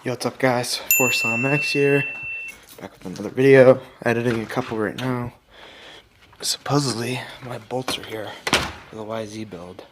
Yo, what's up guys, Force Max here, back with another video, editing a couple right now. Supposedly, my bolts are here for the YZ build.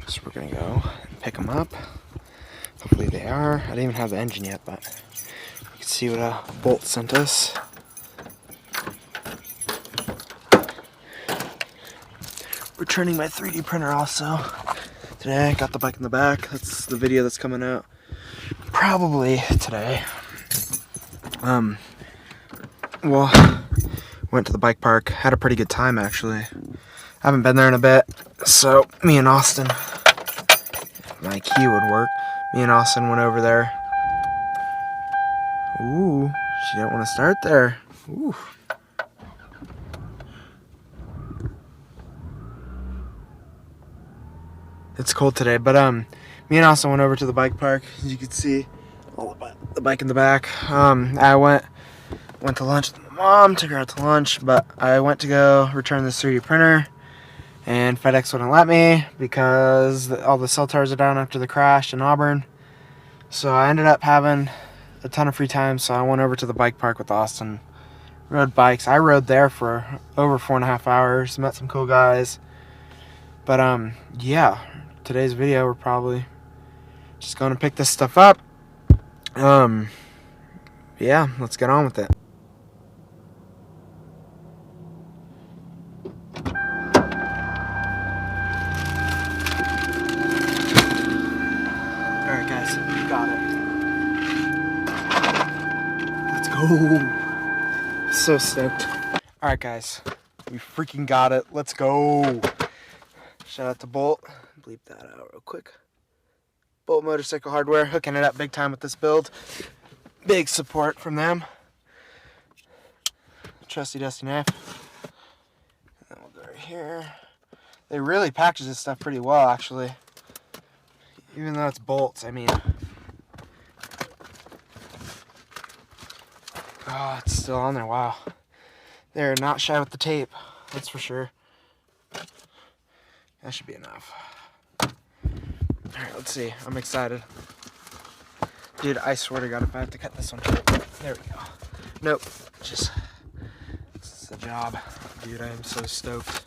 So we're gonna go and pick them up. Hopefully they are. I didn't even have the engine yet, but you can see what a bolt sent us. Returning my 3D printer also. Today I got the bike in the back. That's the video that's coming out probably today. Well, went to the bike park. Had a pretty good time actually. Haven't been there in a bit. So me and Austin, if my key would work. Me and Austin went over there. Ooh, she didn't want to start there. Ooh. It's cold today, but me and Austin went over to the bike park. As you can see, all the bike in the back. I went to lunch with my mom, took her out to lunch, but I went to go return this 3D printer, and FedEx wouldn't let me because all the cell towers are down after the crash in Auburn. So I ended up having a ton of free time, so I went over to the bike park with Austin. Rode bikes. I rode there for over 4.5 hours, met some cool guys. But yeah, today's video we're probably just going to pick this stuff up. Yeah, let's get on with it. Alright guys, we got it. Let's go. So stoked. Alright guys, we freaking got it. Let's go. Shout out to Bolt. Bleep that out real quick. Bolt Motorcycle Hardware, hooking it up big time with this build. Big support from them. Trusty Dusty knife. And then we'll go right here. They really package this stuff pretty well, actually. Even though it's bolts, I mean. Oh, it's still on there. Wow. They're not shy with the tape. That's for sure. That should be enough. Alright, let's see. I'm excited. Dude, I swear to God, if I have to cut this one short. There we go. Nope. Just, it's the job. Dude, I am so stoked.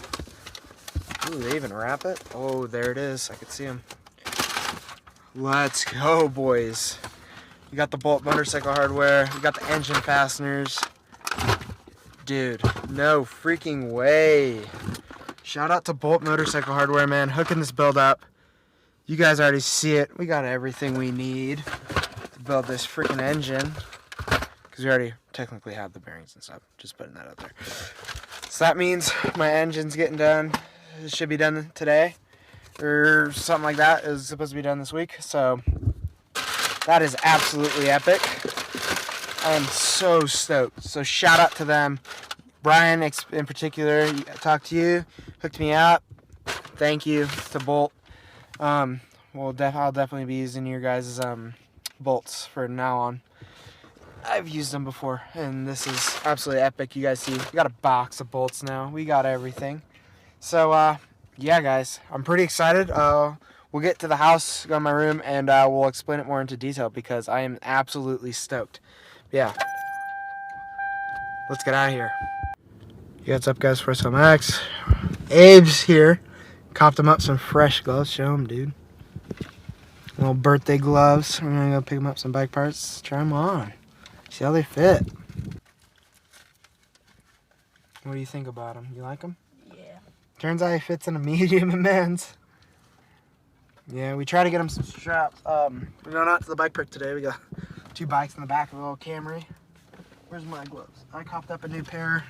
Ooh, they even wrap it? Oh, there it is. I can see them. Let's go, boys. We got the Bolt Motorcycle Hardware. We got the engine fasteners. Dude, no freaking way. Shout out to Bolt Motorcycle Hardware, man. Hooking this build up. You guys already see it. We got everything we need to build this freaking engine. Because we already technically have the bearings and stuff. Just putting that out there. So that means my engine's getting done. It should be done today. Or something like that. It was supposed to be done this week. So that is absolutely epic. I am so stoked. So shout out to them. Brian in particular, I talked to you, hooked me up. Thank you to Bolt. I'll definitely be using your guys' bolts from now on. I've used them before, and this is absolutely epic. You guys see, we got a box of bolts now. We got everything. So, yeah, guys, I'm pretty excited. We'll get to the house, go in my room, and we'll explain it more into detail because I am absolutely stoked. Yeah. Let's get out of here. Yeah, what's up guys, Force Max. Abe's here. Copped him up some fresh gloves. Show him, dude. Little birthday gloves. We're gonna go pick him up some bike parts. Try them on. See how they fit. What do you think about them? You like them? Yeah. Turns out he fits in a medium and men's. Yeah, we try to get him some straps. We're going out to the bike park today. We got 2 bikes in the back of a little Camry. Where's my gloves? I copped up a new pair.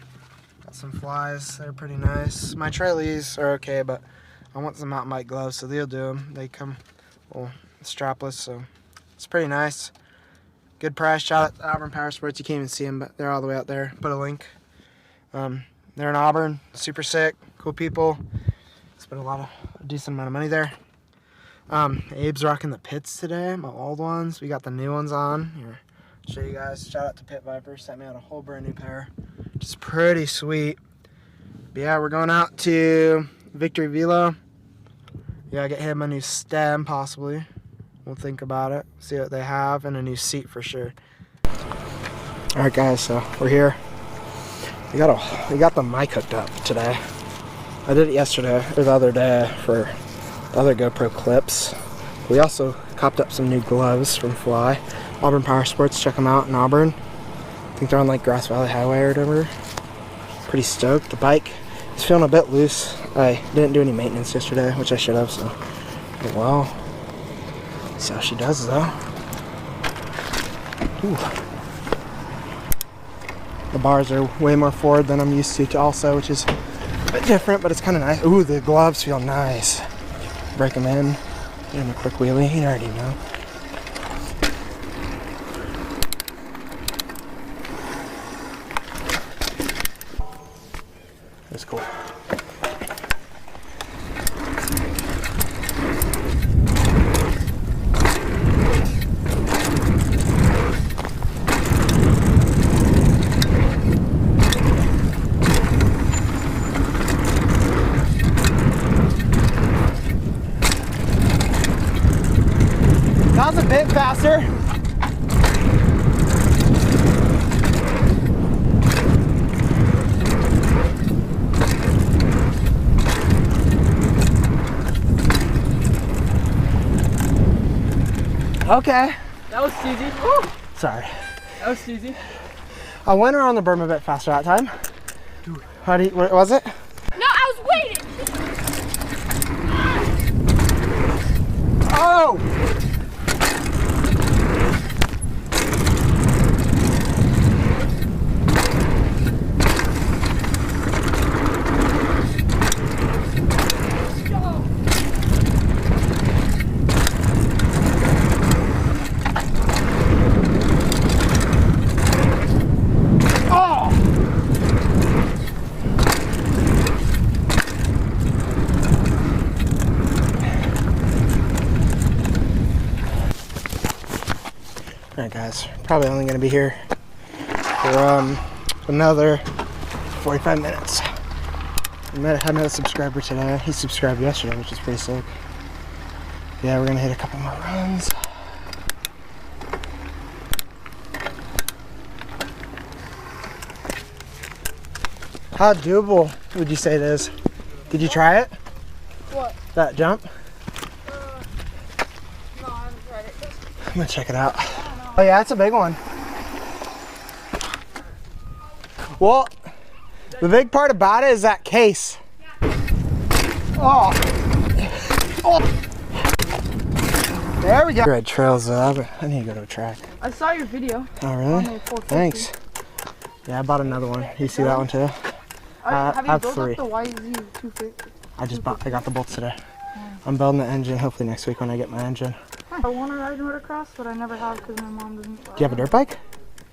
Got some flies, they're pretty nice. My trailees are okay, but I want some mountain bike gloves, so they'll do them. They come strapless, so it's pretty nice. Good price. Shout out to Auburn Power Sports. You can't even see them, but they're all the way out there. Put a link. They're in Auburn. Super sick, cool people. Spent a decent amount of money there. Abe's rocking the pits today, my old ones. We got the new ones on. Here, show you guys. Shout out to Pit Viper, sent me out a whole brand new pair. Just pretty sweet. But yeah, we're going out to Victory Velo. We gotta get him a new stem, possibly. We'll think about it, see what they have, and a new seat for sure. All right, guys, so we're here. We got the mic hooked up today. I did it yesterday, or the other day, for the other GoPro clips. We also copped up some new gloves from Fly. Auburn Power Sports, check them out in Auburn. I think they're on like Grass Valley Highway or whatever. Pretty stoked. The bike is feeling a bit loose. I didn't do any maintenance yesterday, which I should have, so. But well, see how she does though. Ooh. The bars are way more forward than I'm used to also, which is a bit different, but it's kind of nice. Ooh, the gloves feel nice. Break them in, get him a quick wheelie, you already know. That's cool. That was a bit faster. Okay. That was easy. Woo. Sorry. That was easy. I went around the berm a bit faster that time. How do you, what was it? No, I was waiting. Oh! Alright guys, probably only going to be here for another 45 minutes. I met another subscriber today. He subscribed yesterday, which is pretty sick. Yeah, we're going to hit a couple more runs. How doable would you say it is? Did you try it? What? That jump? No, I haven't tried it. I'm going to check it out. Oh yeah, it's a big one. Well, the big part about it is that case. Oh. Oh. There we go. Red trails though. I need to go to a track. I saw your video. Oh really? Thanks. Yeah, I bought another one. You see that one too? Have you I have built 3. up the YZ250? I got the bolts today. I'm building the engine hopefully next week when I get my engine. I want to ride motocross, but I never have because my mom doesn't. Do you have a dirt bike?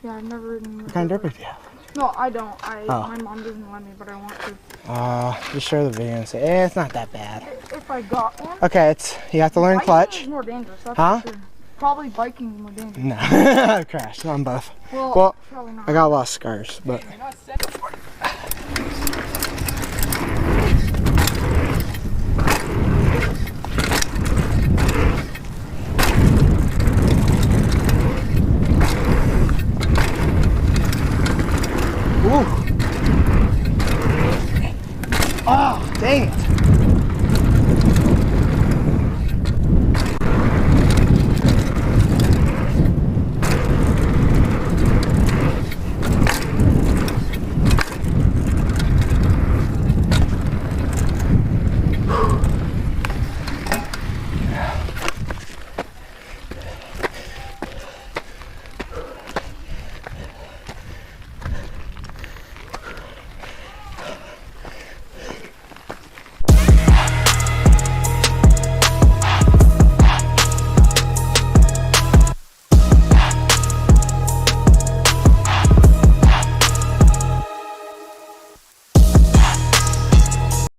Yeah, I've never ridden. What kind of dirt bike do you have? No, I don't. My mom doesn't let me, but I want to. Just show the video and say, it's not that bad. If I got one. Okay, you have to learn clutch. Biking is more dangerous. That's huh? for sure. Probably biking is more dangerous. No, I crashed on both. Well, probably not. I got a lot of scars, but. Ooh. Oh, dang it.